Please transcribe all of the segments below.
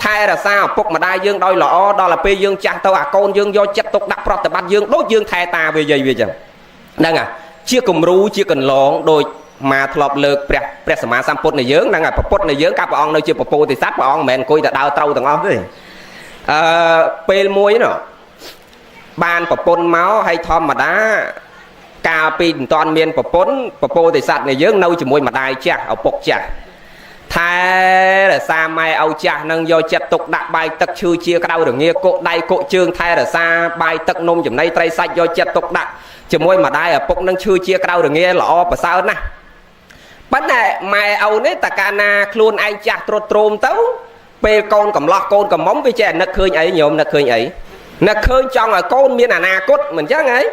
thay là sao phục mà đai dương đôi lọ đó là pe dương chặt tao à con dương do chất tục đặt prot bát dương đốt dương thay ta về gì chẳng đang à chia cùng ru chia cần lon đôi mà thọp lược prẹt sma samput này dướng đang à poput này dướng các ông nơi chia popo thì sát ông mền coi ta đau trâu thằng ông đấy pe muối nó ban popon máu hay thom mà đá cà pin toàn miền popo thì sát này dướng nâu chỉ môi mà đai chả ở pok chả thay là xa mai âu chả nâng do chặt tục đặt bài tật chư chia cái đau được nghe cộ đai cộ trương thay là xa bài tật nôm chùm nay tray sạch do chặt tục đặt chỉ môi mà đai ở pok nâng chư chia cái đau được nghe lọ và sao nè vấn đề mai âu nấy ta cana luôn anh chặt trộn trôm tấu pe con cầm lọ con cầm móng với trẻ nực khơi ấy nhôm nực khơi trong là con miên à cốt mình chắc ấy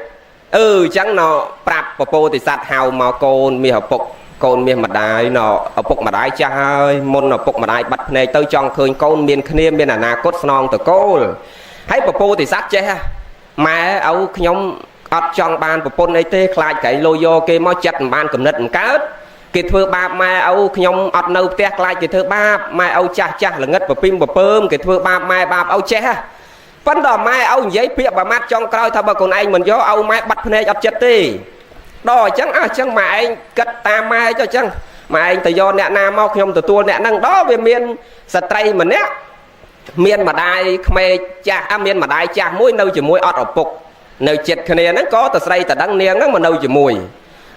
chẳng nó prap popo thì sát hào mà con mi học pok con miền mặt đai nó ở phục mặt đai cha ơi môn ở phục mặt đai bật này tới trong khơi con miền khnia miền là cốt non từ cô hãy popo thì sát che mà ấu nhóm ở trong ban popo này tê khai cái logo kia mau chặt ban cầm nứt cá kỹ thuật ba mai ấu nhóm ở nâu tê khai kỹ thuật ba mai ấu cha là ngất và pin và pơm kỹ thuật ba mai ba ấu che vấn đề mai ấu giấy bịa và mắt trong coi thôi bà con anh mình gió ấu mai bật này ập chết đi đó chẳng mà anh cất ta mai cho chẳng mà anh tự do nè nam mau không từ tua nè năng đó về miền tây mình nè miền mà đai khmer cha miền mà đai cha mũi nâu chỉ mũi ọt ở phục nơi chết cái này nó có từ đây từ đăng niên nó mà nâu chỉ mùi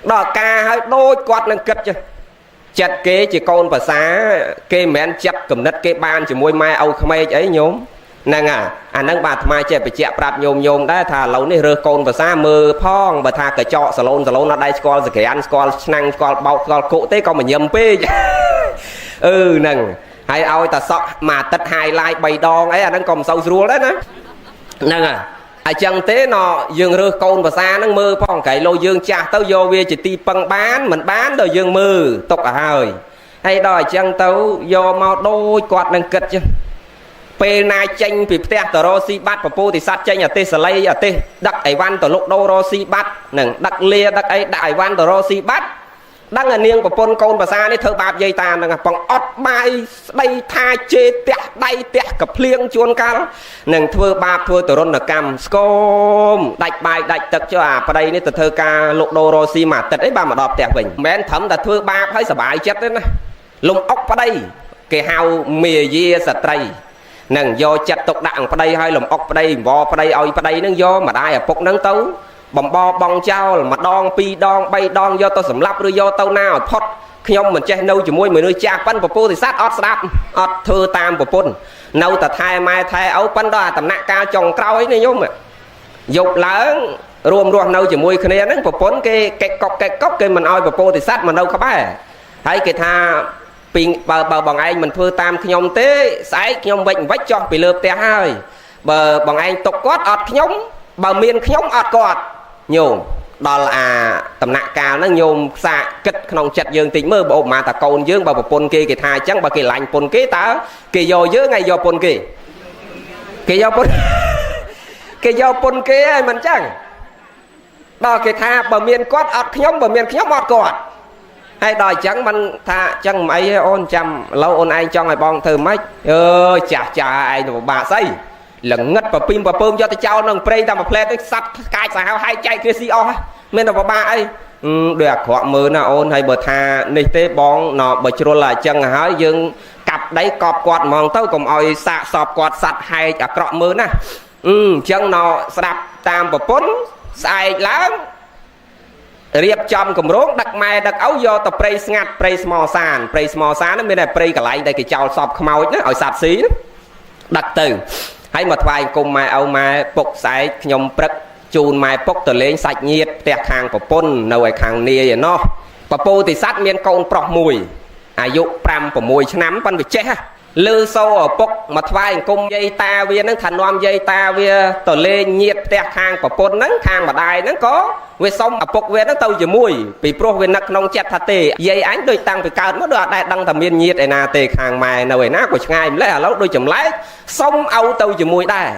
đó ca hơi đôi quạt năng cất chứ chặt kế chỉ con và xá kê mẹn chặt cầm đất kê ban chỉ mũi mai âu khmer ấy nhóm năng à năng bà mai chơi phải chẹt bạt nhôm đã thà lâu này rơ con và xa mơ phong và thà cái trọ salon nó đây score cái ăn score năng score bao score cụ tế con mà nhầm pê năng hay ôi ta sọ mà tất hai like bày đòn ấy đang còn sâu rùa đấy nè năng chẳng thế nó dương rơ con và xa năng mơ phong cái lô dương cha tao vô về chỉ ti bằng bán mình bán rồi dương mơ tục à hơi hay đòi chẳng tao vô mau đôi quạt năng cất chứ pe nai chanh vì te tờ rosi bát popo thì sát chanh ở tê sợi ở tê đặc ấy văn tờ lục đô rosi bát nằng đặc lia đặc ấy đại văn tờ rosi bát đang là niên của pon con và xa đấy thơ bạp dây tàn nằng bằng ót bay đây tha chê te đây te cặp liêng chuôn cao nằng thưa bạp thưa tờ ron là cam scom đạch bài đạch tật cho à đây này tờ thơ ca lục đô rosi mà tật ấy ba mà đọp te mình mến thấm là thưa bạp thấy sợ bài chết đấy nè lùng ốc vào đây cái hào mìa dê sạch tây nâng do chặt tục đặng vào đây hay lồng ốc vào đây vò vào đây oi vào đây nâng do mà đai ở phục nâng tấu bầm bo bong trao mà đong pi đong bay đong do tao sầm lấp rồi do tao nào thoát khi ông mình che nâu chỉ môi 10 nơi cha pan popo thì sát ót đáp ót thưa tam popo nâu ta thay mai thay áo pan đó tầm nạ ca trồng rau ấy này nhung mà dục lớn rùm nâu chỉ môi khi này nâng popo cái cốc cái mình oi popo thì sát mà nâu các bác thấy cái tha pin bờ bằng anh mình thưa tam khi nhom tế sải nhom bệnh vách cho bị lợp té hơi bờ bằng anh tục quát ọt nhóm bờ miền nhóm ọt quát nhôm đó là tầm nạ cao nó nhôm xa kịch không chặt dương tính mơ bộ mà ta cồn dương bờ pôn kia cái thai trắng bờ cái lạnh pôn kế tá cái do dưới ngay do pôn kia cái do pôn kia mình chẳng đó cái tha bờ miền quát ọt nhóm bờ miền nhóm ọt quát hay đòi chẳng mình tha chẳng mấy ôn chăm lâu ôn anh cho ngày bong thử mấy chà anh bà xây lần ngất và pin và pơm cho tôi trao nâng prey ta mà play tới sắt cái sao hai chạy kia si o nên là bà ấy được họ mơ nào ôn hay bờ tha này tế bong nó bờ chua là chân hái dương cặp đấy cọp quạt mong tao cùng oi xạ sọp quạt sạch hay cả cọ mơ nè chân nó đạp tam và pốn sai lắm riệp trong cầm rốt đặc mai đặc áo do tập prey ngặt prey small sàn nó mới này prey cả lại đây cái chào sọp không màu nó ở sạt xí đặc từ hay một vài cùng mai áo mai bọc sải nhom prek chun mai bọc từ lên sạch nhiệt tẹt hàng của pôn nồi hàng nia nó và po thì sát miên con prọc mùi dụ pram của mùi nắm con bị chết lư sâu ở bọc một vài cùng dây ta viên nó thành loam dây ta viên từ lên nhiệt tẹt hàng của pôn nắng hàng mà đài nó có về xong ở bọc về nó tàu chỉ mùi bị pro về nặc nông chặt thà tê dây ánh đôi tăng phải cao nó được đại đăng tầm miên nhiệt này là tê hàng mài nồi ná của ngày lấy là lâu đôi chấm lái xong âu tàu chỉ mùi đây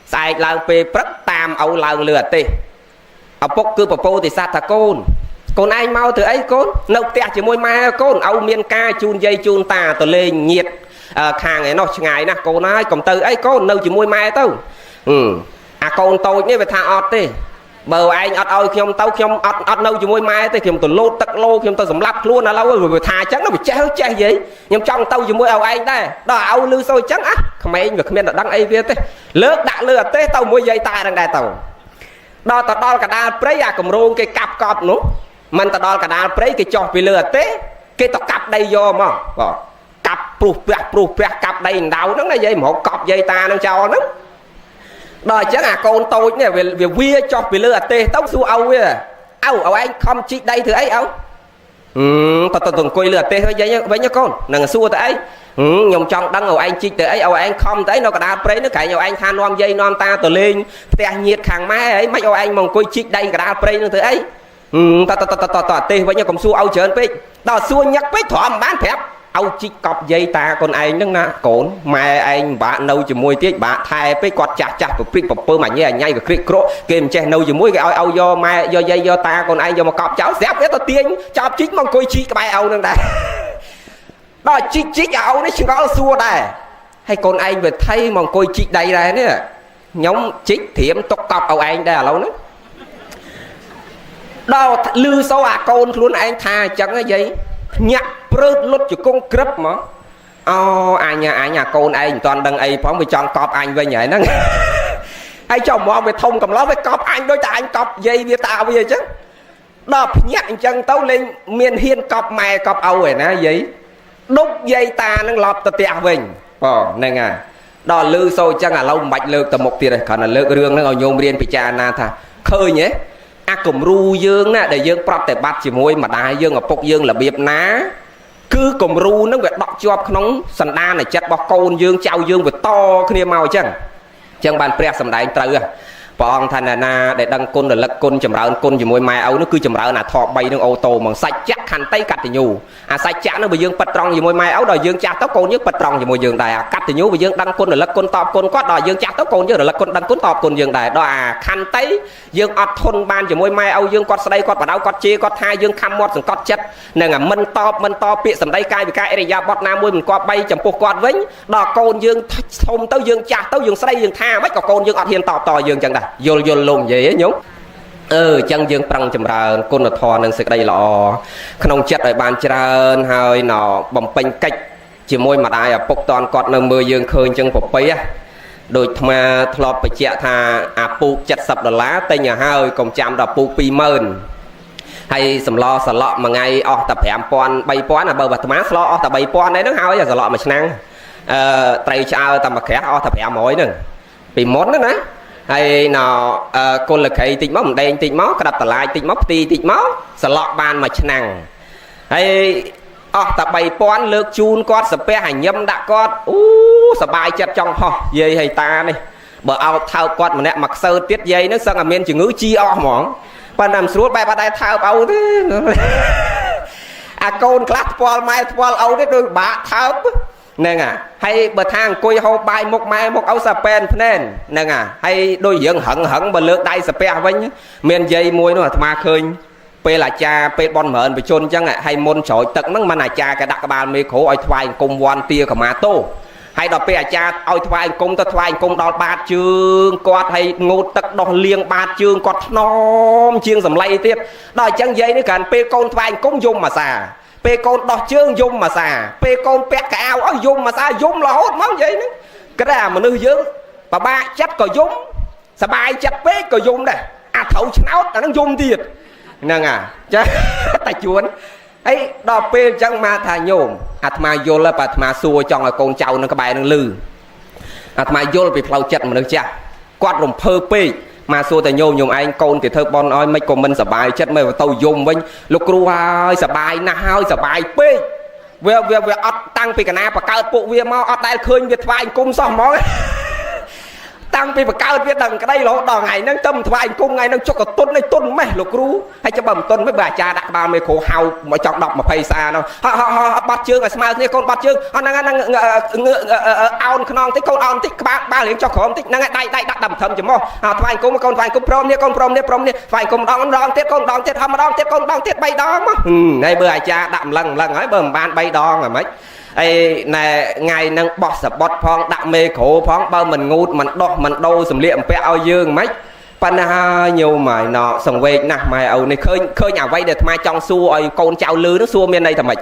sai lần pe prất tam âu lần lừa tê ở bọc cứ popo thì sát thà con anh mau từ ấy con nấu tẹt chỉ mùi mai con âu miên ca chun dây chun ta từ lên nhiệt ខាងឯនោះឆ្ងាយណាស់កូនហើយកុំទៅអីកូននៅជាមួយម៉ែទៅអាកូនតូចនេះវាថាអត់ទេបើឯងអត់ឲ្យខ្ញុំទៅខ្ញុំអត់នៅជាមួយម៉ែទេខ្ញុំទៅលោតទឹកលោខ្ញុំទៅសម្លាប់ខ្លួនឥឡូវវាថាអញ្ចឹងវាចេះយាយខ្ញុំចង់ទៅជាមួយឲ្យឯងដែរដល់ឲ្យលឺសូរអញ្ចឹងក្មេងវាគ្មានតែដឹងអីវាទេលើកដាក់លើអត់ទេទៅមួយយាយតាហ្នឹងដែរទៅដល់ទៅដល់កដាលព្រៃអាគម្រោងគេកាប់កប់នោះមិនទៅដល់កដាលព្រៃគេចោះពីលើអត់ទេគេទៅកាប់ដីយកមកបាទកាប់ព្រុសពះកាប់ដីដៅហ្នឹងណាយាយមកកប់យាយតាហ្នឹងចោលហ្នឹងដល់អញ្ចឹងអាកូនតូចនេះវាចុះពីលើអាទេសទៅសួរឲ្យវាឲ្យឯងខំជីកដីធ្វើអីទៅអង្គុយលើអាទេសវិញកូននឹងសួរទៅអីខ្ញុំចង់ដឹងឲ្យឯងជីកទៅអីឲ្យឯងខំទៅអីនៅកណ្ដាលព្រៃនោះក្រែងឲ្យឯងថានាំយាយនាំតាទៅលេងផ្ទះញាតខាងម៉ែអីមិនឲ្យឯងមកអង្គុយជីកដីកណ្ដាលព្រៃនោះធ្វើអីតអាទេសវិញកុំសួរឲ្យច្រើនពេកដល់សួរញឹកពេកទ្រាំមិនបានប្រាប់ឲ្យជីកកប់យាយតាកូនឯងហ្នឹងណាកូនម៉ែឯងបាក់នៅជាមួយទៀតបាក់ថែពេកគាត់ចាស់ប្រព្រឹត្តប្រពើមួយញ៉ៃអញ៉ៃក៏គ្រិកក្រក់គេមិនចេះនៅជាមួយគេឲ្យយកម៉ែយកយាយយកតាកូនឯងយកមកកប់ចោលស្រាប់វាទៅទាញចោលជីកមកអង្គុយជីកក្បែរឪហ្នឹងដែរដល់ជីកឲ្យនេះឆ្ងល់សួរដែរហើយកូនឯងវាថៃមកអង្គុយជីកដីដែរនេះខ្ញុំជីកត្រៀមទុកកប់ឲ្យឯងដែរឥឡូវហ្នឹងដល់លឺសូរអាកូនខ្លួនឯងថាអញ្ចឹងយាយញាក់ព្រឺតលុតជង្គង់ក្រឹបមកអញអាកូនឯងមិនតាន់ដឹងអីផងវាចង់កប់អញវិញហើយហ្នឹងហើយចុះមកវាធំកំឡោះវាកប់អញដូចតែអញកប់យាយវាតាវាអញ្ចឹងដល់ភ្ញាក់អញ្ចឹងទៅលេងមានហ៊ានកប់ម៉ែកប់ឪឯណាយាយដុកយាយតានឹងឡប់ទៅផ្ទះវិញហ្នឹងហើយដល់លឺសូរអញ្ចឹងឥឡូវមិនបាច់លើកទៅមុខទៀតទេគ្រាន់តែលើករឿងហ្នឹងឲ្យញោមរៀនពិចារណាថាឃើញទេអាគំរូយើងណាដែលយើងប្រតិបត្តិជាមួយម្ដាយយើងឪពុកយើងរបៀបណាគឺគំរូហ្នឹងវាដក់ជាប់ក្នុងសន្តានចិត្តរបស់កូនយើងចៅយើងវាតគ្នាមកអញ្ចឹងបានព្រះសម្ដែងត្រូវព្រះអង្គថាណាដែលដឹងគុណរលឹកគុណចម្រើនគុណជាមួយម៉ែឪនោះគឺចម្រើនអាធម៌3នឹងអូតូមកសច្ចៈខន្តីកតញ្ញូអាសច្ចៈនោះបើយើងប៉ិតត្រង់ជាមួយម៉ែឪដល់យើងចាស់ទៅកូនយើងប៉ិតត្រង់ជាមួយយើងដែរអាកតញ្ញូបើយើងដឹងគុណរលឹកគុណតបគុណគាត់ដល់យើងចាស់ទៅកូនយើងរលឹកគុណដឹងគុណតបគុណយើងដែរដល់អាខន្តីយើងអត់ធន់បានជាមួយម៉ែឪយើងគាត់ស្ដីគាត់បដៅគាត់ជេរគាត់ថាយើងខំមាត់សង្កត់ចិត្តនឹងអាមិនតបពាក្យសម្ដីកាយវិការអរិយាបថណាមួយមិនគាត់បីចំពោះគាត់វិញដល់កូនយើងធំទៅយើងចាស់ទៅយើងស្ដីយើងថាមិនក៏កូនយើងអត់ហ៊ានតបតយើងចឹងដែរយល់លោកនិយាយញោមអញ្ចឹងយើងប្រឹងចម្រើនគុណធម៌និងសេចក្តីល្អក្នុងចិត្តឲ្យបានច្រើនហើយណបំពេញកិច្ចជាមួយម្ដាយឪពុកតនគាត់នៅមើលយើងឃើញអញ្ចឹងប្រពៃដូចអាត្មាធ្លាប់បញ្ជាក់ថាអាពូក$70ទិញឲ្យហើយកុំចាំដល់ពូក20000ហើយសម្លសឡក់មួយថ្ងៃអស់តែ5000 3000បើអាត្មាស្លោអស់តែ3000ឯហ្នឹងហើយសឡក់មួយឆ្នាំត្រីឆ្អើតែមួយក្រាស់អស់តែ500ហ្នឹងពីមុនហ្នឹងណាហើយគុលក្រៃតិចមកម្ដែងតិចមកក្តាប់តឡាយតិចមកផ្ទីតិចមកសឡក់បានមួយឆ្នាំហើយអស់តែ3000លើកជូនគាត់សាពះឲ្យញឹមដាក់គាត់សบายចិត្តចង់ហោះយាយហើយតានេះបើអោបថើបគាត់ម្នាក់មកខ្សើទៀតយាយនឹងសឹងតែមានជំងឺជីអស់ហ្មងប៉ុន្តែមិនស្រួលបែបអត់ដែរថើបឪទេអាកូនខ្លះថ្ពាល់ម៉ែថ្ពាល់ឪទេដូចបាក់ថើបហ្នឹងហើយបើថាអង្គុយហូបបាយមុខម៉ែមុខឪសាប៉ែនភ្នែនហ្នឹងហើយដូចរឿងហឹងបើលើកដៃសាពះវិញមានយាយមួយនោះអាត្មាឃើញពេលអាចារ្យពេលបនមរណបជនអញ្ចឹងហើយមុនច្រោចទឹកហ្នឹងមិនអាចារ្យក៏ដាក់ក្បាលមេគ្រូឲ្យថ្វាយអង្គមវ័នទាកម្មាតោហើយដល់ពេលអាចារ្យឲ្យថ្វាយអង្គមទៅថ្វាយអង្គមដល់បាតជើងគាត់ហើយងូតទឹកដោះលាងបាតជើងគាត់ថ្នមជាងសម្លៃទៀតដល់អញ្ចឹងយាយនេះគ្រាន់ពេលកូនថ្វាយអង្គមយំអាសាពេលកូនដោះជើងយំអាសាពេលកូនពាក់កៅអៅឲ្យយំអាសាយំរហូតមកនិយាយហ្នឹងគិតថាមនុស្សយើងពិបាកចិត្តក៏យំសบายចិត្តពេកក៏យំដែរអាត្រូវឆ្នោតអាហ្នឹងយំទៀតហ្នឹងចាតែជួនអីដល់ពេលអញ្ចឹងមកថាញោមអាត្មាយល់បើអាត្មាសួរចង់ឲ្យកូនចៅនឹងក្បែរនឹងលឺអាត្មាយល់ពីផ្លូវចិត្តមនុស្សចាស់គាត់រំភើបពេកមកសួរតែញោមឯងកូនគេធ្វើបន់ឲ្យមិនក៏មិនសบายចិត្តមិនទៅយំវិញលោកគ្រូហើយសบายណាស់ហើយសบายពេកវាអត់តាំងពីកណាបកើតពួកវាមកអត់ដែលឃើញវាថ្វាយអង្គមសោះហ្មងតាំងពីបកើតវាដឹងក្តីរហូតដល់ថ្ងៃហ្នឹងទៅថ្វាយអង្គមថ្ងៃហ្នឹងចុកកតុននេះតុនម៉េះលោកគ្រូហើយចាំបើមិនតុនមិនបើអាចារ្យដាក់ក្បាលមេគ្រូហៅមកចង់10 20សានោះបាត់ជើងឲ្យស្មើគ្នាកូនបាត់ជើងហ្នឹងអោនខ្នងតិចកូនអោនតិចក្បាលរៀងចុះក្រោមតិចហ្នឹងដៃដាក់ដល់ធំចំមកថ្វាយអង្គមកូនថ្វាយអង្គព្រមនេះកូនព្រមនេះថ្វាយអង្គម្ដងទៀតកូនម្ដងទៀតហើយម្ដងទៀតកូនម្ដងទៀត3ដងមកហើយបើអាចារ្យដាក់ម្លឹងហើយបើមិនបាន3ដងហ្មង ấy nè ngày nâng bọt sập bọt phong đặng mê khổ phong bao mình ngút mình đọt mình đâu sầm liệm pe ao dương mấy pan nhiều mà nọ sòng về nè mày âu này khơi khơi nhà vay được mai trong xua ơi con trao lư nó xua miền này thầm mày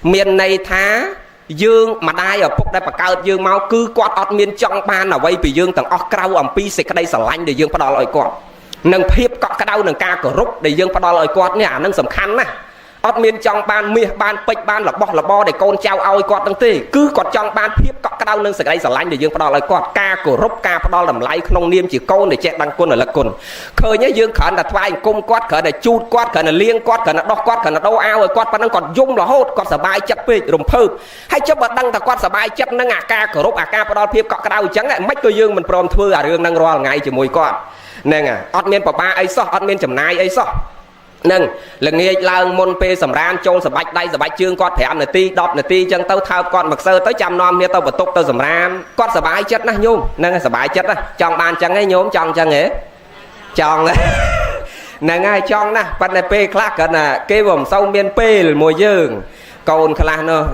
miền này thá dương mà đai ở phúc đây bà cao dương máu cứ quạt ọt miền trong ban là vay vì dương tầng ọt cao ẩm pi xịt cái đây sờ lạnh để dương bắt đầu lại quạt nâng phép cọ cái đau nâng ca cổ rút để dương bắt đầu lại quạt nè nâng sầm khăn nè ọt miền trong ban mía ban pếch ban là bo để con trao ao quạt tăng tê cứ quạt trong ban phép cọ cái đau nâng sờ đây sờ lạnh để dương bắt đầu lại quạt ca cổ rút ca bắt đầu làm lại không niêm chỉ con để che đăng quân ở là quân khơi nhá dương khởi là thoai cung quát khởi là chut quát khởi là liêng quát khởi là đo quát khởi là đâu ao rồi quát ban nó còn dung là hốt còn sờ bài chặt pe rùm phơ hay chấp bật đăng ta quát sờ bài chặt nâng ca cổ rút ca bắt đầu phép cọ cái đau trắng lại mấy cái dương mình prom thưa dương nâng ro ngày chỉ mùi quát nè ọt miền bà ấy so ọt miền chấm nai ấy so nâng lần nghe lang môn pe sầm ran trôn sầm bạch đây sầm bạch chương quát thẻ nè ti đọt nè ti chân tao thao con mặc sơ tới trăm non nghe tao bật tục tao sầm ran quát sờ bài chất nè nhung nâng sờ bài chất nè chọn bàn chân ấy nhôm chọn chân ấy chọn đấy nè ngay chọn nè phần này pe khác cái nè cái vòng sâu miền pe mùi dương con khla nó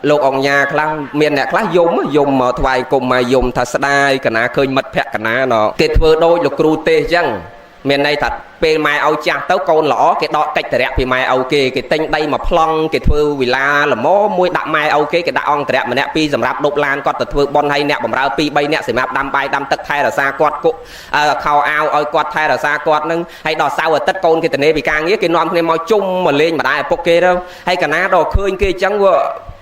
lục ông nhà khla miền nè khla dùng mà thoại cùng mà dùng thật đai cả na khơi mật phẹt cả na nó kết vừa đôi lục cru tê chăng miền này thật pe mai âu cha tấu con lõ cái đọt cách tẹt thì mai âu kê cái tinh đây mà plong cái thưa vì la là mó môi đạm mai âu kê cái đạ ong tẹt mà nè pi sầm rạp đục lan con thưa bon hay nè bầm rau pi bay nè sỉ map đâm bay đâm tất thay là xa quạt cụ khao ao ơi quạt thay là xa quạt nâng hay đọt sao ở tất con cái tẹt này bị càng nghĩa cái non này mau chung mà lên mà đại poke đâu hay cả na đò khơi kia chẳng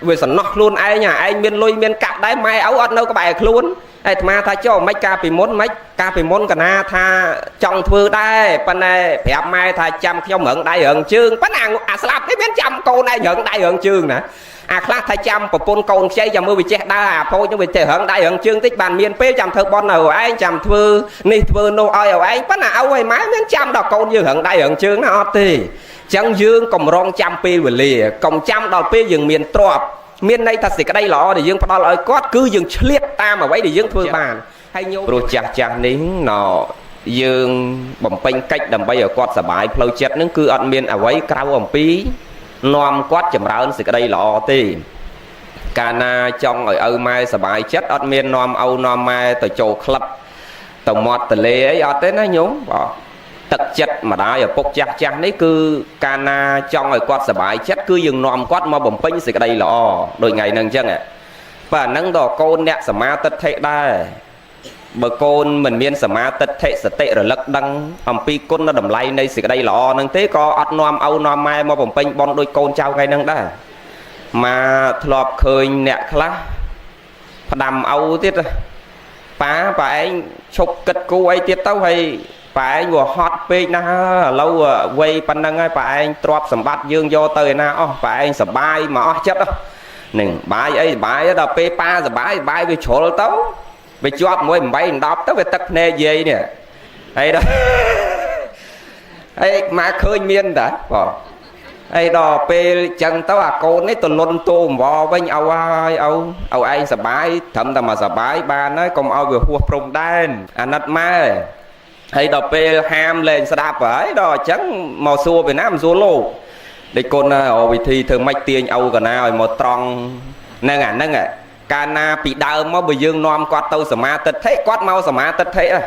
vừa sẵn nọ luôn ai nhà anh miền lôi miền cạp đấy mai áo ăn đâu có bài luôn ai mà thay cho mấy ca bị món cả na tha trong thưa đây bên này đẹp mai thay trăm theo mượn đại hưởng chương bắt nàng slap cái bên trăm cô này nhận đại hưởng chương nè khác thay trăm của pôn con chơi cho mưa bị chết đa thôi nhưng vì thể hưởng đại hưởng chương tích bàn miền pê trăm thơ bon nào anh trăm thưa ni thưa nô ơi ở anh bắt nào áo ai mái bên trăm đọc con như hưởng đại hưởng chương nó thì chẳng dương còn rong trăm pi về lìa còn trăm đào pi dừng miền trọp miền này thật sự cái đây lọ để dương bắt đầu lại quát cứ dừng liếc ta mà vậy để dương thưa bàn hay nhung rồi chặt nín nọ dương bẩm pênh cách đầm bay ở quát sờ bài phơi chết nó cứ ăn miền ở vậy cao ẩm pi nom quát chầm ráo sự cái đây lọ tì cana trong ở mai sờ bài chết ăn miền nom âu nom mai từ chỗ club từ mọt từ lê ấy ở tới nó nhúng tật chất mà đã ở bốc chặt đấy cứ cana trong ở quát sờ bài chất cứ dừng nom quát mà bẩm pênh sự cái đây lọ đôi ngày nâng chân ạ và nâng đò côn nẹt sờ ma tật thế đây bờ côn mình miên sờ ma tật thế sờ tệ rồi lật đăng ẩm pi côn nó đầm lay này sự cái đây lọ nâng thế có ắt nom âu nom mai mà bẩm pênh bon đôi côn trao ngay nâng đây mà thọp khơi nẹt khá đầm âu tiết phá và anh chụp cật cô ấy tiết tao hay phải vừa hot page na lâu quay pan năng ai phải anh trọp sầm bát dương vô tới na phải anh sầm bài mà chết đó nừng bài đó pe pa sầm bài về chỗ tấu về chọp mỗi bay đọc tấu về tật nè gì nè ấy đó ấy mà khơi miên đã ấy đó pe chân tấu cô ấy tôi luôn tôm vò với nhau ao anh sầm bài thầm ta mà sầm bài ba nói còn ao vừa hùa prong đen anh nát mai hay đọc pe ham lên sa đạp ấy đó chẳng màu xua Việt Nam xua lô để con ở vị thi thường mạch tiền âu cả nào một tròn nâng cana bị đau máu bởi dương nom quát tâu sờ ma tật thế quát mau sờ ma tật thế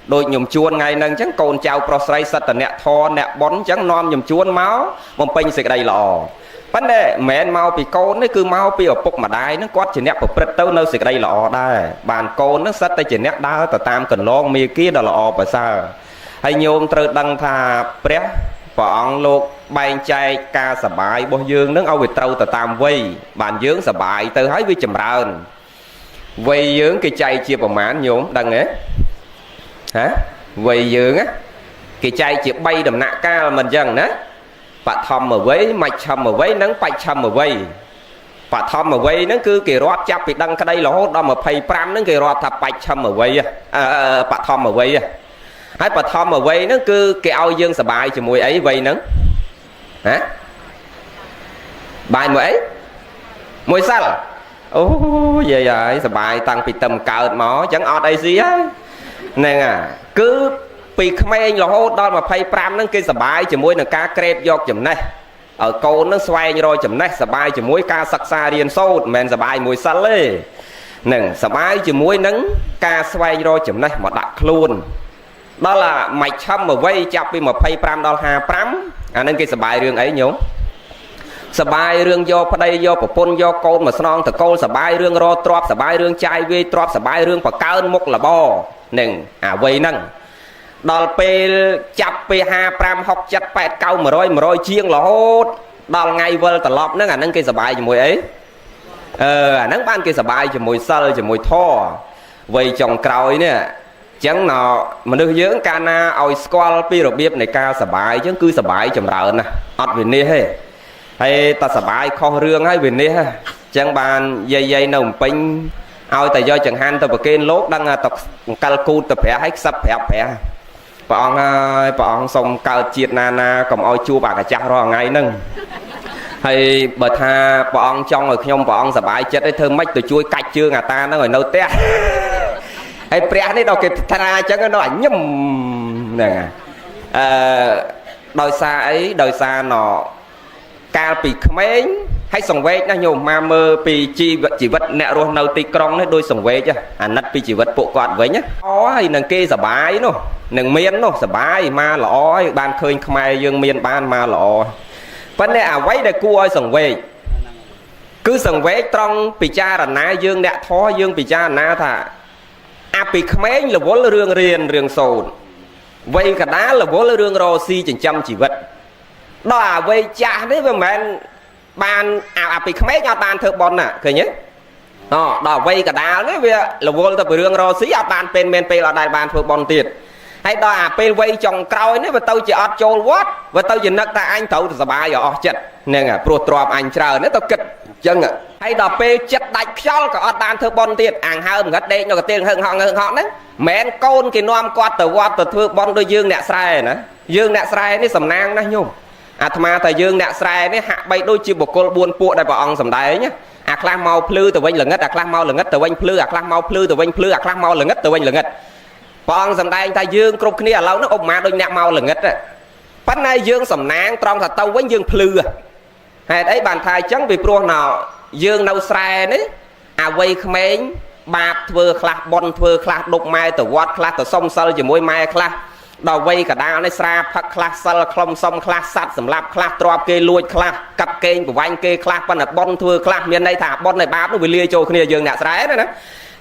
đôi nhầm chuôn ngày nâng chẳng còn chào prosray sật nẹt thò nẹt bón chẳng nom nhầm chuôn máu bông pênh xịt đây lò vấn đề mẹ mau bị con nó cứ mau bị ở bục mà đai nó quát chỉ nẹt của prết tâu nơi xịt đây lò đây bàn con nó sắt tay chỉ nẹt đau từ tam cần lon mi kia đó lò phải sao hay nhôm từ đăng thà prét bọn lục bay chay ca sờ bài bông dương nó ao về trâu từ tam vây bàn dương sờ bài từ hái vi chầm rờn vây dương cái chay chia vào mán nhôm đằng ấy hả vây dương á cái chay chia bay đầm nạ ca là mình dần đó bà thom mà với mạch chầm mà với nắng bạch chầm mà vây bà thom mà vây nó cứ kì rót chắp bị đăng cái đây là hốt đó mà phay pram nó kì rót thà bạch chầm mà vây bà thom mà vây hay bà thom mà vây nó cứ cái ao dương sờ bài cho mùi ấy vây nắng hả bài mùi ấy mùi sao vậy vậy sờ bài tăng bị tầm cợt mỏ chẳng ọt ai gì á nè cứ bị khmei là hốt đó mà phay pram nó kia sờ bài cho mùi là cá crep giọt chùm này ឲ្យកូននឹងស្វែងរកចំណេះសប្បាយជាមួយការសិក្សារៀនសូត្រមិនមែនសប្បាយមួយសិលទេនឹងសប្បាយជាមួយនឹងការស្វែងរកចំណេះមកដាក់ខ្លួនដល់មួយឆឹមមួយវ័យចាប់ពី25ដល់55អានឹងគេសប្បាយរឿងអីញោមសបាយរឿងយកប្តីយកប្រពន្ធយកកូនមកស្នងតកូលសបាយរឿងរទ្របសបាយរឿងចាយវាយទ្របសបាយរឿងបកើនមុខលបនឹងអាវ័យហ្នឹងដល់ពេលចាប់ពី55 60 70 80 100 100ជាងរហូតដល់ថ្ងៃវិលត្រឡប់ហ្នឹងអាហ្នឹងគេសបាយជាមួយអីអាហ្នឹងបានគេសបាយជាមួយសិលជាមួយធម៌វ័យចុងក្រោយនេះអញ្ចឹងមនុស្សយើងកាលណាឲ្យស្គាល់ពីរបៀបនៃការសបាយអញ្ចឹងគឺសបាយចម្រើនណាស់អត់វិនិច្ឆ័យទេហើយតែសបាយខុសរឿងហើយវិនិច្ឆ័យអញ្ចឹងបានយាយនៅភ្នំពេញឲ្យតែយកចង្ហាន់ទៅប្រគេនលោកដឹងតែអង្កលគូតទៅប្រាស់ឲ្យខ្សឹបប្រាប់ព្រះអង្គហើយព្រះអង្គសូមកើតជាតិណាកុំឲ្យជួបអាកាចាស់រាល់ថ្ងៃហ្នឹងហើយបើថាព្រះអង្គចង់ឲ្យខ្ញុំព្រះអង្គសប្បាយចិត្តឲ្យធ្វើម៉េចទៅជួយកាច់ជើងអាតាហ្នឹងឲ្យនៅផ្ទះហើយព្រះនេះដល់គេថាអញ្ចឹងនៅអញឹមហ្នឹងដោយសារអីដោយសារកាលពីក្មេងហើយសង្វេគណាញោមមកមើលពីជីវិតអ្នករស់នៅទីក្រុងនេះដូចសង្វេគអាណិតពីជីវិតពួកគាត់វិញហើយនឹងគេសបាយនោះនឹងមាននោះសបាយមកល្អហើយបានឃើញខ្មែរយើងមានបានមកល្អប៉ុន្តែអ្វីដែលគួរឲ្យសង្វេគគឺសង្វេគត្រង់ពិចារណាយើងអ្នកធម៌យើងពិចារណាថាអាពីក្មេងរវល់រឿងរៀនរឿងសូត្រវ័យកដាលរវល់រឿងរកស៊ីចិញ្ចឹមជីវិតដល់អាវ័យចាស់នេះវាមិនមែនបានអាពីក្មេងអត់បានធ្វើបន់ណាឃើញទេដល់វ័យកដាលនេះវារវល់ទៅពីរឿងរកស៊ីអត់បានមានពេលអត់ដែលបានធ្វើបន់ទៀតហើយដល់អាពេលវ័យចុងក្រោយនេះវាទៅជាអត់ចូលវត្តវាទៅជានឹកថាអញត្រូវទៅសប្បាយឲ្យអស់ចិត្តហ្នឹងព្រោះទ្របអញច្រើនទៅគិតអញ្ចឹងហើយដល់ពេលចិត្តដាច់ខ្យល់ក៏អត់បានធ្វើបន់ទៀតអាងហើមងឹតដេកនៅកទៀងហឹងហក់ហ្នឹងមែនកូនគេនាំគាត់ទៅវត្តទៅធ្វើបន់ដូចយើងអ្នកស្រែណាយើងអ្នកស្រែនេះសំណាងណាស់ញោមអាត្មាថាយើងអ្នកស្រែនេះហាក់បីដូចជាបុគ្គល4ពួកដែលព្រះអង្គសម្ដែងអាខ្លះមកភ្លឺទៅវិញល្ងិតអាខ្លះមកល្ងិតទៅវិញភ្លឺអាខ្លះមកភ្លឺទៅវិញភ្លឺអាខ្លះមកល្ងិតទៅវិញល្ងិតព្រះអង្គសម្ដែងថាយើងគ្រប់គ្នាឥឡូវនេះឧបមាដូចអ្នកមកល្ងិតប៉ុន្តែយើងសំណាងត្រង់ថាទៅវិញយើងភ្លឺហេតុអីបានថាអញ្ចឹងពីព្រោះយើងនៅស្រែនេះអាវ័យក្មេងបាបធ្វើខ្លះបន់ធ្វើខ្លះដប់ម៉ែទៅវត្តខ្លះទៅសុំសិលជាមួយម៉ែខ្លះដល់វ័យកដាលនេះស្រាផឹកខ្លះសិលខ្លុំសុំខ្លះសัตว์សម្រាប់ខ្លះទ្របគេលួចខ្លះកាប់កេងប្រវាញ់គេខ្លះប៉ុន្តែបន់ធ្វើខ្លះមានន័យថាបន់នៃបាបនោះវាលាចូលគ្នាយើងអ្នកស្រែណា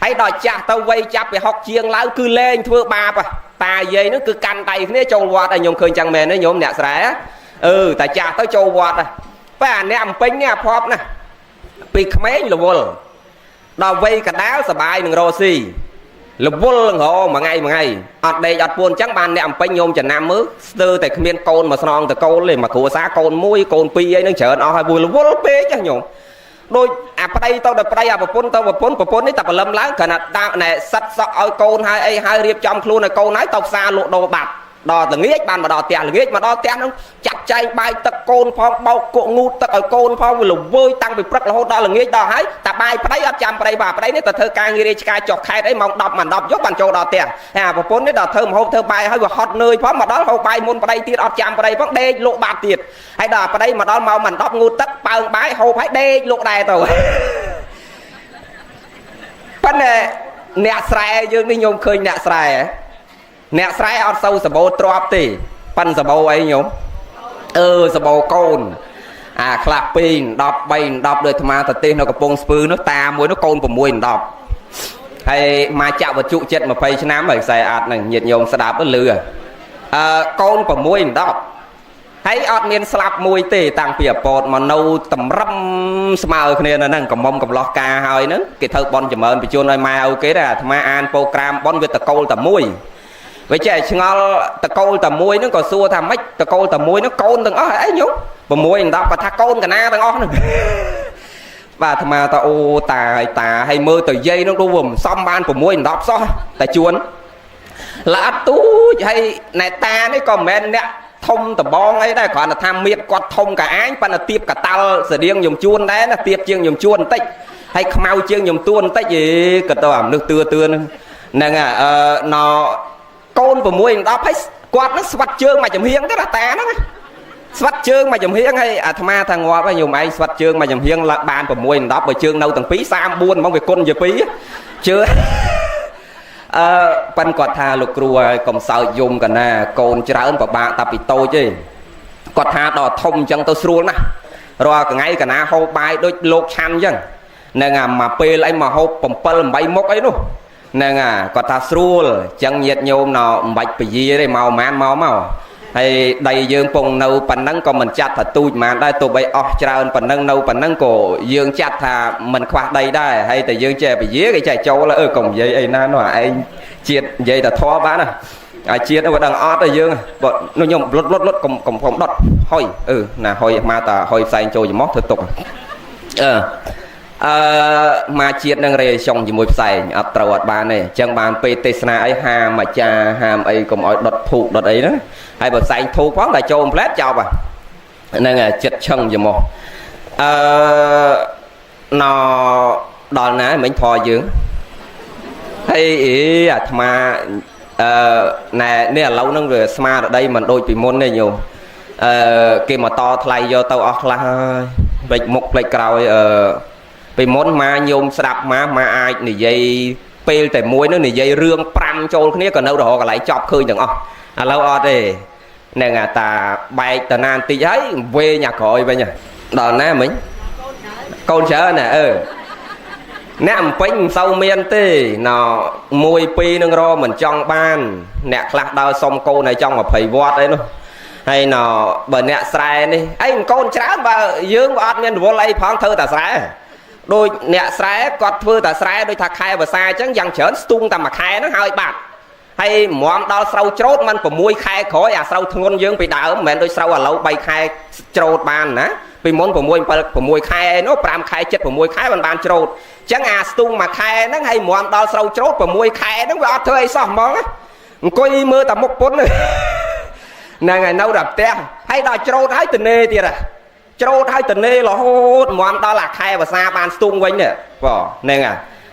ហើយដល់ចាស់ទៅវ័យចាប់ពី60ជាងឡើងគឺលែងធ្វើបាបតាយាយនោះគឺកាន់ដៃគ្នាចូលវត្តហើយខ្ញុំឃើញចឹងមែនទេញោមអ្នកស្រែតែចាស់ទៅចូលវត្តតែអាអ្នកអំពេញនេះអាភ័ព្វណាពីក្មេងរវល់ដល់វ័យកដាលសបាយនឹងរស់ស៊ីរវល់ងរមួយថ្ងៃអត់ដេកអត់ពួនអញ្ចឹងបានអ្នកអំពេញញោមចំណាំមើលស្ទើរតែគ្មានកូនមកស្នងតកូលទេមកគ្រួសារកូន1កូន2អីហ្នឹងច្រើនអស់ហើយរវល់ពេកញោមដូចអាប្តីទៅដល់ប្តីអាប្រពន្ធទៅប្រពន្ធនេះតែបលឹមឡើងគ្រាន់តែដាក់ណែសិតសក់ឲ្យកូនហើយអីហើយរៀបចំខ្លួនឲ្យកូនហើយទៅផ្សារលក់ដូរបាត់ដល់ល្ងាចបានមកដល់ផ្ទះល្ងាចមកដល់ផ្ទះហ្នឹងចាត់ចែងបាយទឹកកូនផងបោកគក់ងូតទឹកឲ្យកូនផងវាល្វើយតាំងពីព្រឹករហូតដល់ល្ងាចដល់ហើយតែបាយប្តីអត់ចាំប្តីបាទប្តីនេះទៅធ្វើការងាររាជការចុះខេត្តអីម៉ោង10មក10យប់បានចូលដល់ផ្ទះហើយអាប្រពន្ធនេះដល់ធ្វើម្ហូបធ្វើបាយហើយវាហត់នឿយផងមកដល់ហូបបាយមុនប្តីទៀតអត់ចាំប្តីផងដេកលក់បាត់ទៀតហើយដល់ប្តីមកដល់ម៉ោង10ងូតទឹកបើងបាយហូបហើយដេកលក់ដែរទៅប៉ុន្តែអ្នកស្រែយើងនេះញោមឃើញអ្នកស្រែអត់សូវសបោទ្របទេប៉ិនសបោអីញោមសបោកូនអាខ្លះ2 10 3 10ដូចអាត្មាទៅទេសនៅកំពង់ស្ពឺនោះតាមួយនោះកូន6 10ហើយមកចាក់វត្ថុចិត្ត20ឆ្នាំហើយខ្សែអាតហ្នឹងញាតិញោមស្ដាប់ទៅលឺកូន6 10ហើយអត់មានស្លាប់មួយទេតាំងពីអពតមកនៅតម្រឹមស្មើគ្នានៅហ្នឹងកំមុំកំឡោះការហើយហ្នឹងគេធ្វើបន់ចម្រើនបញ្ជូនឲ្យម៉ែអូគេដែរអាត្មាអានប្រូក្រាមបន់វាតកូលតែមួយវាចេះឆ្ងល់តកូលតែមួយហ្នឹងក៏សួរថាម៉េចតកូលតែមួយហ្នឹងកូនទាំងអស់អីញោម6 10គាត់ថាកូនកណាទាំងអស់ហ្នឹងបាទអាត្មាថាអូតាហើយមើលទៅយាយហ្នឹងដូចវាមិនសមបាន6 10សោះតែជួនឡាត់ទូចហើយណែតានេះក៏មិនមែនអ្នកធំដបងអីដែរគ្រាន់តែថាមៀតគាត់ធំកាអាញប៉ុន្តែទៀបកតាល់ស្រៀងខ្ញុំជួនដែរណាទៀបជាងខ្ញុំជួនបន្តិចហើយខ្មៅជាងខ្ញុំទួនបន្តិចក៏ទៅអាមនុស្សទឿហ្នឹងកូន6 10ហើយគាត់នឹងស្វាត់ជើងមកចំហៀងទៅតាហ្នឹង ស្វាត់ជើងមកចំហៀងហើយអាត្មាថាងាប់ហើយញោមឯងស្វាត់ជើងមកចំហៀងបាន6 10បើជើងនៅទាំងពីរ34មកវាគុណជា2ជឿប៉ិនគាត់ថាលោកគ្រូហើយកុំសើចយំកណាកូនច្រើនពិបាកតែពីតូចទេគាត់ថាដល់ធំអញ្ចឹងទៅស្រួលណាស់រាល់ថ្ងៃកណាហូបបាយដូចលោកឆាន់អញ្ចឹងហ្នឹងអាមកពេលអីមកហូប7 8មុខអីនោះហ្នឹងគាត់ថាស្រួលអញ្ចឹងញាតញោមណោមិនបាច់ពយាទេមកម៉ានមកហើយដីយើងពងនៅប៉ុណ្ណឹងក៏មិនចាត់ថាទូចម៉ានដែរទោះបីអស់ច្រើនប៉ុណ្ណឹងនៅប៉ុណ្ណឹងក៏យើងចាត់ថាមិនខ្វះដីដែរហើយតែយើងចេះពយាគេចេះចូលកុំនិយាយអីណានោះឯងជាតិនិយាយតែធေါ်បានណាជាតិវាដឹងអត់ទេយើងបើខ្ញុំលុតកុំដុតហុយណាហុយមកតាហុយផ្សែងចូលច្រមុះធ្វើទុកមកជាតិនឹងរេចុងជាមួយផ្សែងអត់ត្រូវអត់បានទេអញ្ចឹងបានពេលទេសនាអីហាមអាចារ្យហាមអីកុំឲ្យដុតធូបដុតអីហ្នឹងហើយបើផ្សែងធូបផងតែចូលផ្លែតចប់ហ្នឹងចិត្តឆឹងច្រមុះណដល់ណាមិញធေါ်យើងហើយអាត្មាណែនេះឥឡូវហ្នឹងវាស្មារតីមិនដូចពីមុនទេញោមគេមកតថ្លៃយកទៅអស់ខ្លះហើយផ្លេចមុខផ្លេចក្រោយពីមុនមកញោមស្ដាប់មកអាចនិយាយពេលតែមួយនោះនិយាយរឿង5ចូលគ្នាក៏នៅរហូតកន្លែងចប់ឃើញទាំងអស់ឥឡូវអត់ទេហ្នឹងតាបែកតាណាបន្តិចហើយវេញអាក្រោយវិញដល់ណាមិញកូនច្រើនណាអ្នកអំពេញមិនសូវមានទេណ1 2នឹងរមិនចង់បានអ្នកខ្លះដល់សុំកូនឲ្យចង់20វត្តអីនោះហើយបើអ្នកស្រែនេះអីកូនច្រើនបើយើងក៏អត់មានរវល់អីផងធ្វើតែស្រែដូចអ្នកស្រែគាត់ធ្វើតែស្រែដូចថាខែភាសាអញ្ចឹងយ៉ាងច្រើនស្ទុងតែមួយខែហ្នឹងហើយបាត់ហើយមមដល់ស្រូវច្រូតមិន6ខែក្រោយអាស្រូវធ្ងន់យើងពីដើមមិនមែនដូចស្រូវឥឡូវ3ខែច្រូតបានណាពីមុន6ខែនោះ5ខែ7 6ខែបានច្រូតអញ្ចឹងអាស្ទុងមួយខែហ្នឹងហើយមមដល់ស្រូវច្រូត6ខែហ្នឹងវាអត់ធ្វើអីសោះហ្មងអង្គុយមើលតែមុខពុនហ្នឹងហើយនៅតែផ្ទះហើយដល់ច្រូតហើយទៅនេទៀតច្រូតហើយទៅនេរហូតមមដល់អាខែភាសាបានស្ទុងវិញនេះហ្នឹង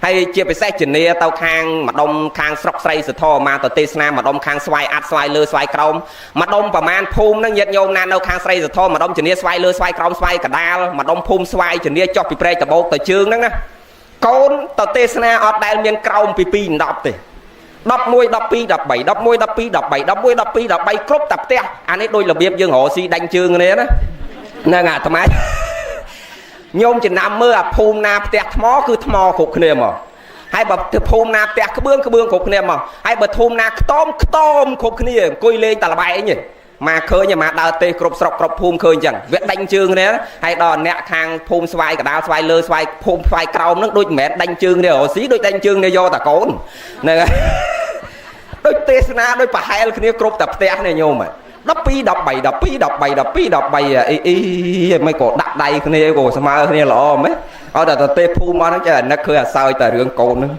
ហើយជាពិសេសជំនាទៅខាងម្ដុំខាងស្រុកស្រីសធរមកទៅទេសនាម្ដុំខាងស្វាយអាត់ស្វាយលើស្វាយក្រោមម្ដុំប្រមាណភូមិហ្នឹងញាតិញោមណានៅខាងស្រីសធរម្ដុំជំនាស្វាយលើស្វាយក្រោមស្វាយកដាលម្ដុំភូមិស្វាយជំនាចុះពីព្រែកតបោកទៅជើងហ្នឹងណាកូនទៅទេសនាអត់ដែលមានក្រោមពី2 10ទេ11 12 13 11 12 13 11 12 13គ្រប់តែផ្ទះអានេះដូចរបៀបយើងរកស៊ីដាច់ជើងគ្នាណាហ្នឹងអាថ្មញោមចំណាំមើលអាភូមិណាផ្ទះថ្មគឺថ្មគ្រប់គ្នាមកហើយបើភូមិណាផ្ទះក្បឿងគ្រប់គ្នាមកហើយបើភូមិណាខ្ទមគ្រប់គ្នាអង្គុយលេងតែល្បែងមកឃើញមកដើរទេសគ្រប់ស្រុកគ្រប់ភូមិឃើញអញ្ចឹងវាដាច់ជើងគ្នាហើយដល់អ្នកខាងភូមិស្វាយកដាលស្វាយលើស្វាយភូមិស្វាយក្រោមហ្នឹងដូចមិនមែនដាច់ជើងគ្នារស៊ីដូចដាច់ជើងគ្នាយកតែកូនហ្នឹងហើយដូចទេសនាដូចប្រហែលគ្នាគ្រប់តែផ្ទះនេះញោម12 13 12 13 12 13អីមិនក៏ដាក់ដៃគ្នាក៏ស្មើគ្នាល្អមែនអត់តែទេភូមិអត់ហ្នឹងចេះនឹកឃើញអាសើចតែរឿងកូនហ្នឹង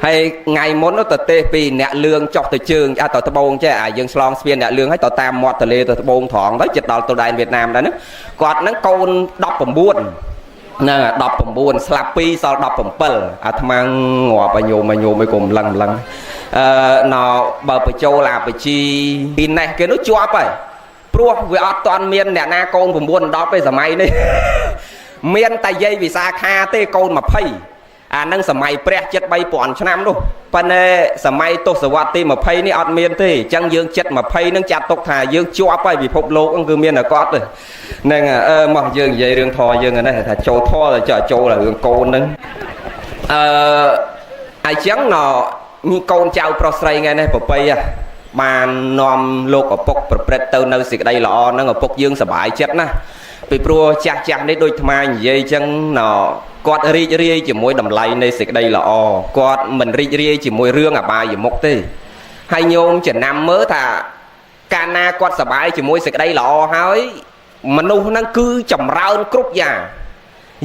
ហើយថ្ងៃមុនទៅទេពីអ្នកលឿងចុះទៅជើងទៅត្បូងចេះអាយើងឆ្លងស្ពានអ្នកលឿងហើយទៅតាមមាត់ទន្លេទៅត្បូងត្រង់ទៅចិត្តដល់ទៅដែនវៀតណាមដែរហ្នឹងគាត់ហ្នឹងកូន19ហ្នឹង19ស្លាប់2សល់17អាត្មាងាប់ឲ្យញោមឲ្យគុំលឹងបើបញ្ចូលអាបជីពីនេះគេនោះជាប់ហើយព្រោះវាអត់តាន់មានអ្នកណាកូន9 10ទេសម័យនេះមានតែយាយវិសាខាទេកូន20អានឹងសម័យព្រះ7 3000ឆ្នាំនោះប៉ុន្តែសម័យទសវត្សទី20នេះអត់មានទេអញ្ចឹងយើង7 20នឹងចាត់ទុកថាយើងជាប់ហើយពិភពលោកហ្នឹងគឺមានតែគាត់ទេហ្នឹងមកយើងនិយាយរឿងធរយើងហ្នឹងថាចូលធរទៅចូលរឿងកូនហ្នឹងអញ្ចឹងមានកូនចៅប្រុសស្រីថ្ងៃនេះប្រពៃបាននាំលោកឪពុកប្រព្រឹត្តទៅនៅសេចក្តីល្អហ្នឹងឪពុកយើងសប្បាយចិត្តណាពីព្រោះចាស់នេះដូចថ្មនិយាយអញ្ចឹងគាត់រីករាយជាមួយតម្លៃនៃសេចក្តីល្អគាត់មិនរីករាយជាមួយរឿងអបាយមុខទេហើយញោមចំណាំមើលថាកាលណាគាត់សប្បាយជាមួយសេចក្តីល្អហើយមនុស្សហ្នឹងគឺចម្រើនគ្រប់យ៉ាង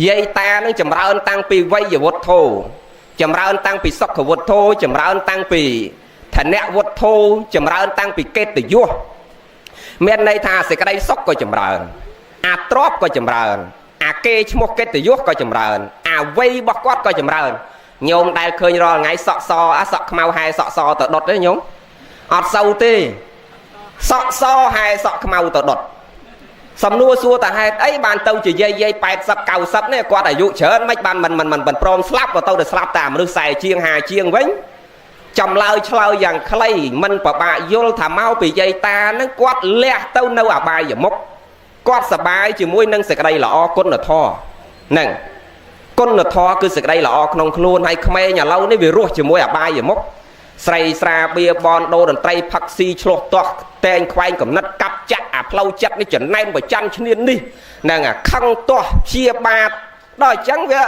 យាយតានឹងចម្រើនតាំងពីវ័យវុទ្ធោចម្រើនតាំងពីសុខវុទ្ធោចម្រើនតាំងពីធនៈវុទ្ធោចម្រើនតាំងពីកិត្តិយសមានន័យថាសេចក្តីសុខក៏ចម្រើនអាទ្រព្យក៏ចម្រើនអាគេឈ្មោះកិត្តិយសក៏ចម្រើនអាវ័យរបស់គាត់ក៏ចម្រើនញោមដែលឃើញរាល់ថ្ងៃសក់សសក់ខ្មៅហែសក់សទៅដុតទេញោមអត់សូវទេសក់សហែសក់ខ្មៅទៅដុត សំណួរសួរតាហេតុអីបានទៅជាយាយ80 90នេះគាត់អាយុច្រើនមិនបានមិនព្រមស្លាប់ក៏ទៅស្លាប់តាមមនុស្ស40ជាង50ជាងវិញចំឡើយឆ្លើយយ៉ាងខ្លីមិនប្របាក់យល់ថាមកពីយាយតានឹងគាត់លះទៅនៅអបាយមុខគាត់សប្បាយជាមួយនឹងសេចក្តីល្អគុណធម៌ហ្នឹងគុណធម៌គឺសេចក្តីល្អក្នុងខ្លួនហើយក្មេងឥឡូវនេះវារស់ជាមួយអបាយមុខស្រីស្រាបៀបនដូរតន្ត្រីផឹកស៊ីឆ្លោះទាស់តែងខ្វែងកំណត់កាប់ចាក់អាផ្លូវចិត្តនេះចំណែនប្រច័នឈ្នាននេះហ្នឹងអាខឹងទាស់ព្យាបាទដល់អញ្ចឹងវា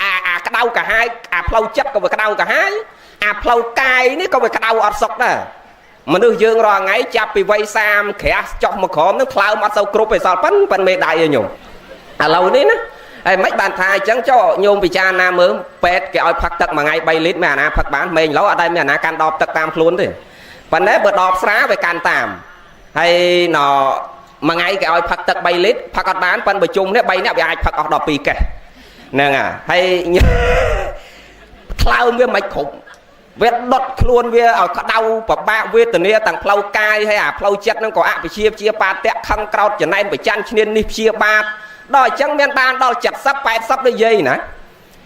អាក្តៅកាហាយអាផ្លូវចិត្តក៏វាក្តៅកាហាយអាផ្លូវកាយនេះក៏វាក្តៅអត់សុខដែរមនុស្សយើងរាល់ថ្ងៃចាប់ពីវ័យ30ក្រាស់ចុះមកក្រោមនឹងថ្លើមអត់សូវគ្រប់ឯសល់ប៉ិនមេដៃឯញោមឥឡូវនេះណាហើយមិនបានថាអញ្ចឹងចុះញោមពិចារណាមើលពេទ្យគេឲ្យផឹកទឹកមួយថ្ងៃ3លីត្រមានអាណាផឹកបានមេងឡូវអត់ដែលមានអាណាកាន់ដបទឹកតាមខ្លួនទេប៉ុន្តែបើដបស្រាវាកាន់តាមហើយណមួយថ្ងៃគេឲ្យផឹកទឹក3លីត្រផឹកអត់បានប៉ុន្តែបើជុំនេះ3នាក់វាអាចផឹកអស់12កេសហ្នឹងហើយថ្លើមវាមិនគ្រប់វាដុតខ្លួនវាឲ្យក្តៅប្របាក់វេទនាទាំងផ្លូវកាយហើយអាផ្លូវចិត្តហ្នឹងក៏អព្យាព្យាបាទតាក់ខឹងក្រោតចំណែនប្រច័នឈ្នាននេះព្យាបាទដល់អញ្ចឹងមានបានដល់70 80ដូចយាយណា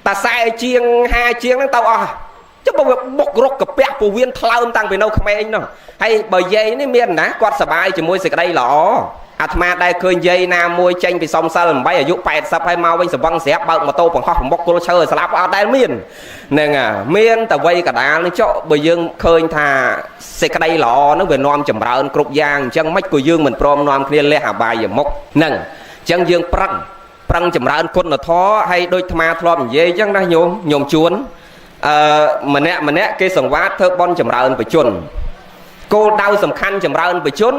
តា40ជាង50ជាងហ្នឹងទៅអស់ចុះបើវាបុករកកាពះពវៀនថ្លើមតាំងពីនៅក្មេងនោះហើយបើយាយនេះមានណាគាត់សប្បាយជាមួយសេចក្តីល្អអាត្មាដែលឃើញយាយណាមួយចេញពីសុំសិល8អាយុ80ហើយមកវិញសវឹងស្រាប់បើកម៉ូតូបង្ហោះមុខគល់ឈើឲ្យស្លាប់អត់ដែលមានហ្នឹងមានតែវ័យកដាលនេះចុះបើយើងឃើញថាសេចក្តីល្អហ្នឹងវានាំចម្រើនគ្រប់យ៉ាងអញ្ចឹងមិនក៏យើងមិនព្រមនាំគ្នាលះអបាយមុខហ្នឹងអញ្ចឹងយើងប្រឹងចម្រើនគុណធម៌ហើយដូចអាត្មាធ្លាប់និយាយអញ្ចឹងណាញោមជួនម្នាក់គេសង្វាតធ្វើបន់ចម្រើនបជនគោលដៅសំខាន់ចម្រើនបជន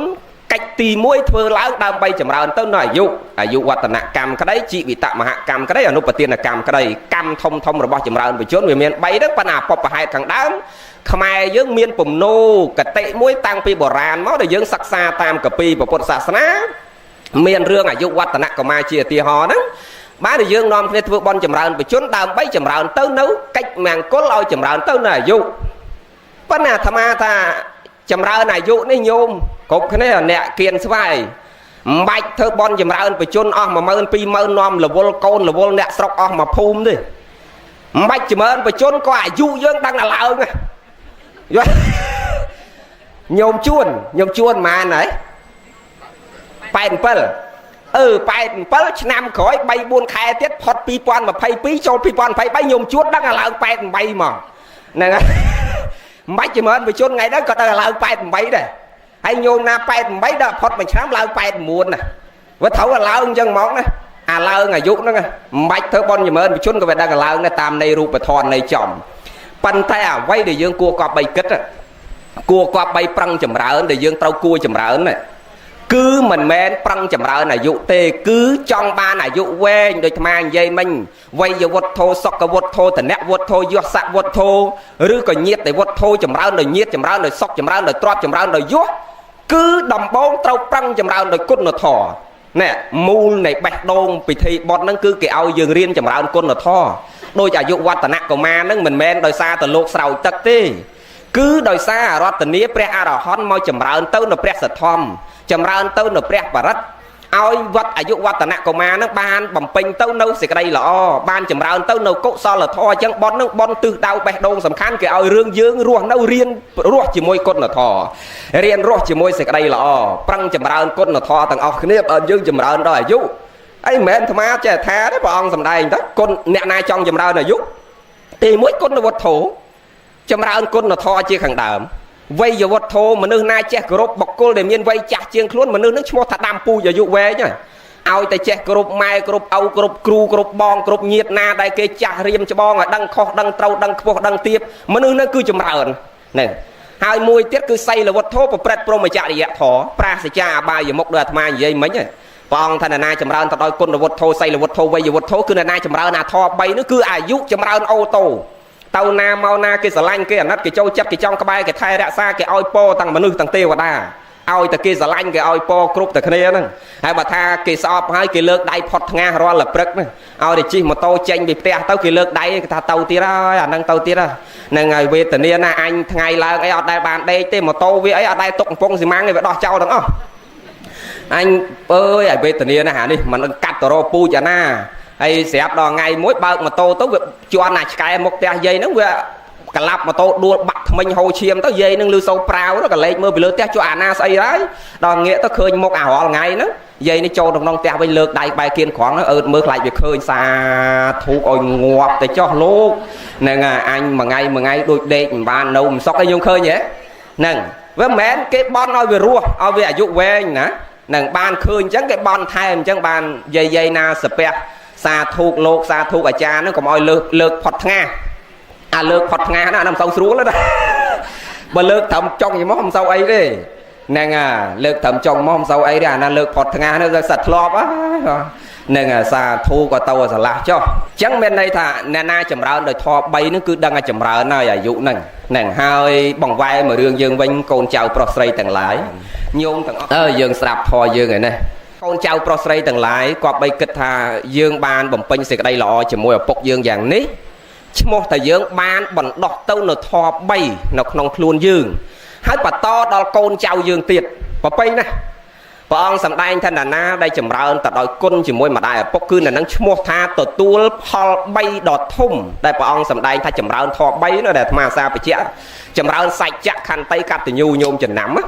កិច្ចទី1ធ្វើឡើងដើម្បីចម្រើនទៅនៅអាយុវឌ្ឍនកម្មក្តីជីវិតមហកម្មក្តីអនុបទានកម្មក្តីកម្មធំរបស់ចម្រើនបជនវាមាន3ហ្នឹងប៉ុន្តែបបហេតុខាងដើមខ្មែរយើងមានពំនោគតិមួយតាំងពីបុរាណមកដែលយើងសិក្សាតាមកាពីពុទ្ធសាសនាមានរឿងអាយុវឌ្ឍនកម្មជាឧទាហរណ៍ហ្នឹងបានតែយើងនាំគ្នាធ្វើបន់ចម្រើនបជនដើម្បីចម្រើនទៅនៅកិច្ចមង្គលឲ្យចម្រើនទៅនៅអាយុប៉ុន្តែអាត្មាថាចម្រើនអាយុនេះញោមគ្រប់គ្នាអ្នកគៀនស្វាយមិនបាច់ធ្វើបន់ចម្រើនបជនអស់10000 20000នាំរវល់កូនរវល់អ្នកស្រុកអស់មកភូមិទេមិនបាច់ចម្រើនបជនក៏អាយុយើងដឹងតែឡើងយល់ញោមជួនម៉ានហើយ87ឆ្នាំក្រោយ 3-4 ខែទៀតផុត2022ចូល2023ញោមជួនដឹងតែឡើង88មកហ្នឹងហើយមិនបាច់ចម្រើនបជនថ្ងៃហ្នឹងក៏ទៅឡើង88ដែរហើយញោមណា88ដល់ផុតមួយឆ្នាំឡើង89ណាវាត្រូវតែឡើងអញ្ចឹងហ្មងណាអាឡើងអាយុហ្នឹងមិនបាច់ធ្វើបន់ចម្រើនបជនក៏វាដឹងតែឡើងដែរតាមនៃរូបធម៌នៃចំប៉ុន្តែអ្វីដែលយើងគួរគប្បីគិតគួរគប្បីប្រឹងចម្រើនដែលយើងត្រូវគួរចម្រើនណាគឺមិនមែនប្រឹងចម្រើនអាយុទេគឺចង់បានអាយុវែងដូចអាត្មានិយាយមិញវ័យវុទ្ធោសុខវុទ្ធោតនវុទ្ធោយសវុទ្ធោឬក៏ញាតិវុទ្ធោចម្រើនដោយញាតិចម្រើនដោយសុខចម្រើនដោយទ្រព្យចម្រើនដោយយសគឺដំបូងត្រូវប្រឹងចម្រើនដោយគុណធម៌ណែមូលនៃបេះដូងពិធីបុណ្យហ្នឹងគឺគេឲ្យយើងរៀនចម្រើនគុណធម៌ដោយអាយុវឌ្ឍនកុមារហ្នឹងមិនមែនដោយសារតែលោកស្រោចទឹកទេគឺដោយសារអរតនីព្រះអរហន្តមកចម្រើនទៅនៅព្រះសទ្ធំចម្រើនទៅនៅព្រះបរិត្តឲ្យវត្តអាយុវឌ្ឍនកុមារនឹងបានបំពេញទៅនៅសេចក្តីល្អបានចម្រើនទៅនៅកុសលធម៌អញ្ចឹងប៉ុននឹងប៉ុនទិសដៅបេះដូងសំខាន់គេឲ្យរឿងយើងរស់នៅរៀនរស់ជាមួយគុណធម៌រៀនរស់ជាមួយសេចក្តីល្អប្រឹងចម្រើនគុណធម៌ទាំងអស់គ្នាឲ្យយើងចម្រើនដល់អាយុអីមិនមែនអាត្មាចេះថាទេព្រះអង្គសម្ដែងទៅគុណអ្នកណាចង់ចម្រើនអាយុទី1គុណវត្ថុចម្រើនគុណធម៌ជាខាងដើមវ័យវត្ថុមនុស្សណាចេះគោរពបុគ្គលដែលមានវ័យចាស់ជាងខ្លួនមនុស្សនឹងឈ្មោះថាដាំពូជអាយុវែងហើយឲ្យតែចេះគោរពម៉ែគោរពឪគោរពគ្រូគោរពបងគោរពញាតិណាដែលគេចាស់រៀមច្បងឲ្យដឹងខុសដឹងត្រូវដឹងខ្ពស់ដឹងទាបមនុស្សនឹងគឺចម្រើនហ្នឹងហើយមួយទៀតគឺសីលវត្ថុប្រព្រឹត្តព្រហ្មចរិយធម៌ប្រាសចាអបាយមុខដោយអាត្មានិយាយមិញព្រះអង្គថាណាចម្រើនទៅដោយគុណវត្ថុសីលវត្ថុវ័យវត្ថុគឺណាចម្រើនអាធម៌3នោះគឺអាយុចម្រើនអូតូទៅណាមកណាគេស្រឡាញ់គេអាណិតគេចូលចិត្តគេចង់ក្បែរគេថែរក្សាគេឲ្យពរទាំងមនុស្សទាំងទេវតាឲ្យតែគេស្រឡាញ់គេឲ្យពរគ្រប់តែគ្នាហ្នឹងហើយបើថាគេស្អប់ហើយគេលើកដៃផុតថ្ងាសរាល់ល្ព្រឹកហ្នឹងឲ្យតែជិះម៉ូតូចេញពីផ្ទះទៅគេលើកដៃគេថាទៅទៀតហើយអាហ្នឹងទៅទៀតហ្នឹងហើយវេទនាណាអញថ្ងៃឡើងអីអត់ដែលបានដេកទេម៉ូតូវាអីអត់ដែលຕົកកំពង់ស៊ីម៉ាំងឯងវាដោះចោលទាំងអស់ anh ơi ai về tình yêu này hả đi mà nó cắt tờ pu chả na hay xẹp đò ngày mỗi bao mà tô tới việc cho này cái một tè dây nó vừa cả lạp mà tô đua bắt mình hồi chiêm tới dây nâng lưu sâu prao nó cả lấy mưa bị lơ tè cho na xây đấy đò nghĩa tới khơi một ảo ngày nữa dây nó cho đồng nông tè với lược đại bài kiên khoáng nó mưa lại việc khơi xa thu ôi ngọt để cho lúc nên là anh mà ngay đôi đê bàn nâu sóc cái dung khơi nhé nè với mẹ cái bon nói về rùa ao về dụ về anh nè nè ban khơi chẳng cái bon thay chẳng ban dây na spe xa thuộc lột xa thuộc ở cha nó còn mọi lược phật nga lược phật nga nó nằm sâu xuống đó mà lược thầm trong gì món không sâu ấy đi nè lược thầm trong món không sâu ấy đi là lược phật nga nó sạch lọp á nên xa thu có tàu là lạc cho chẳng bên đây thà na chầm rau đời thọ bay nó cứ đang ở chầm rau nơi ở dụ nè hai bằng vai mà đường dương vinh con chào prosray tầng lái nhung tầng dương sạp thò dương này nè con chào prosray tầng lái qua bay kịch thà dương ban bẩm pin xịt đây lọ chỉ môi ở bọc dương dạng ní một thời dương ban bẩn đọt tâu nó thọ bay nó không luôn dương hai bà to đó con chào dương tiệt và bay này bà ông sầm đai thân là na đây chầm ra tập đòi quân chỉ môi mà đại ở bốc cư là nắng mua tha tổ tua hol bay đọt thùng đây bà ông sầm đai thay chầm ra thọ bay nó để mà sao phải chẽ chầm ra sạch chắc khăn tay cắt từ nhu nhôm chừng nắm á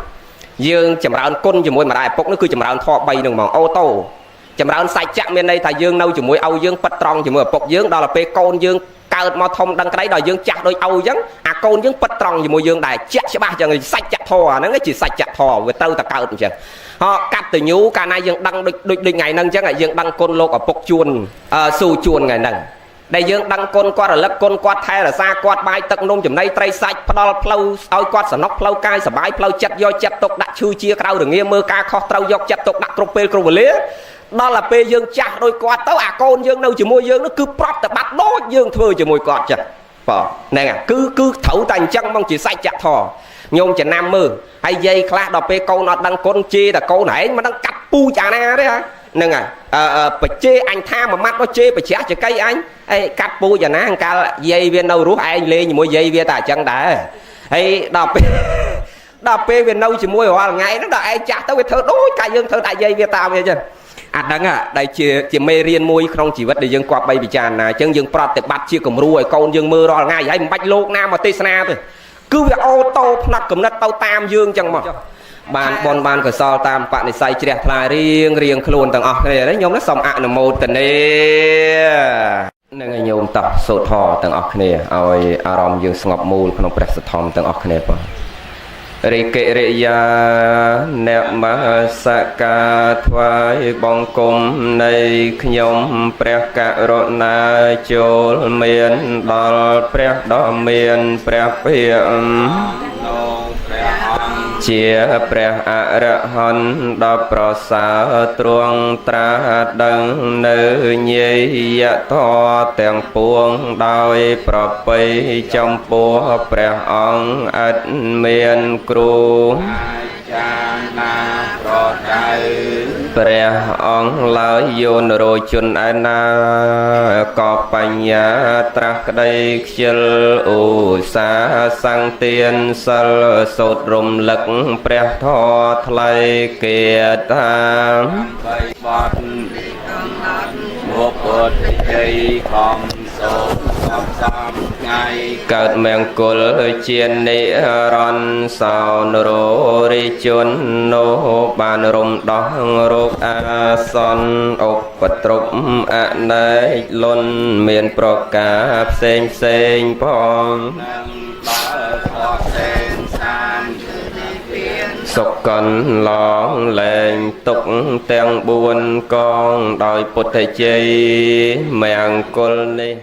dương chầm ra quân chỉ môi mà đại bốc nó cứ chầm ra thọ bay đường mỏng ô tô chầm ra sạch chắc bên đây thầy dương nâu chỉ môi âu dương bắt tròn chỉ môi bốc dương đó là pe con dương cao mà thông đăng cái đấy đòi dương chặt đôi âu giống con dương bắt tròn chỉ môi dương đại chắc sẽ ba chẳng sạch chặt thò nó cái chỉ sạch chặt thò với tâu ta cao chẳng họ cắt từ nhú cả này dương đăng đôi ngày nâng chắc là dương đăng côn lô ở bốc chuồn su chuồn ngày nâng đây dương đăng côn qua là lấp côn qua thay là xa qua bài tận nôm chấm đây tray sạch đo plau ao qua sờ nóc plau cai sờ bái plau chặt do chặt tục đặt chui chia cao đường nghe mưa ca kho trâu dọc chặt tục đặt cột pê lía đó là pê dương chặt đôi qua tấu con dương đâu chỉ mua dương nó cứ prop tập bắt đốt dương thưa chỉ mùi cọt chặt nè cứ thấu thành chân mong chỉ sạch chặt thò nhôm chỉ nam mưa hay dây khla đò pe câu nó đang con chê là câu nãy mà đang cắt pu chả na đấy hả nè phải chê anh tha mà mắt nó chê phải chả cây anh ấy cắt pu chả na ca dây viên đâu rút anh lên mua dây viên tài chân đã hay đò pe viên đâu chỉ mua hoa ngày nó đòi ai chặt tới thơ đối cả dương thơ đại dây viên tao vậy chứ đắng đây chỉ mê riêng môi không chỉ vật để dương quạt bay bị tràn chân dương prot để bắt chia cùng ruồi con dương mưa rồi ngay vậy bạch lô nam mà tê na thôi cứ việc ô tô nát cầm nát tàu tam dương chẳng mà ban cửa so tam bạn này say chè lại riêng luôn tầng này đấy nhóm nó xong ạ là một tầng này nên nhôm tập sột thò tầng này ơi arom dương ngọc mùi không phải sột thom tầng này pa rì kệ rì ya nẹp mà sa ca thoái bong cung này nhôm pre cả rốt na chôl miền đal pre đo miền pre phiền chia pre a ra hon đo pro sa truong tra đằng nữ nhị ya tho tiền puông đôi pro pei trong bùa pre ong ắt miền cru pre ong la yon rồi chun ana có banya trắc đây chill u sa sang tiên sal sốt rum lực pre tho thay kia ta một bột dây con sốt cợt mèng cùl chiên nị ron sao nô ri chun nô ban rum đo rục a son ốc bật trục a này luôn miền pro cá sen phong sọc cần lon lên tục tiếng buồn con đòi bột thầy chê mèng cùl ni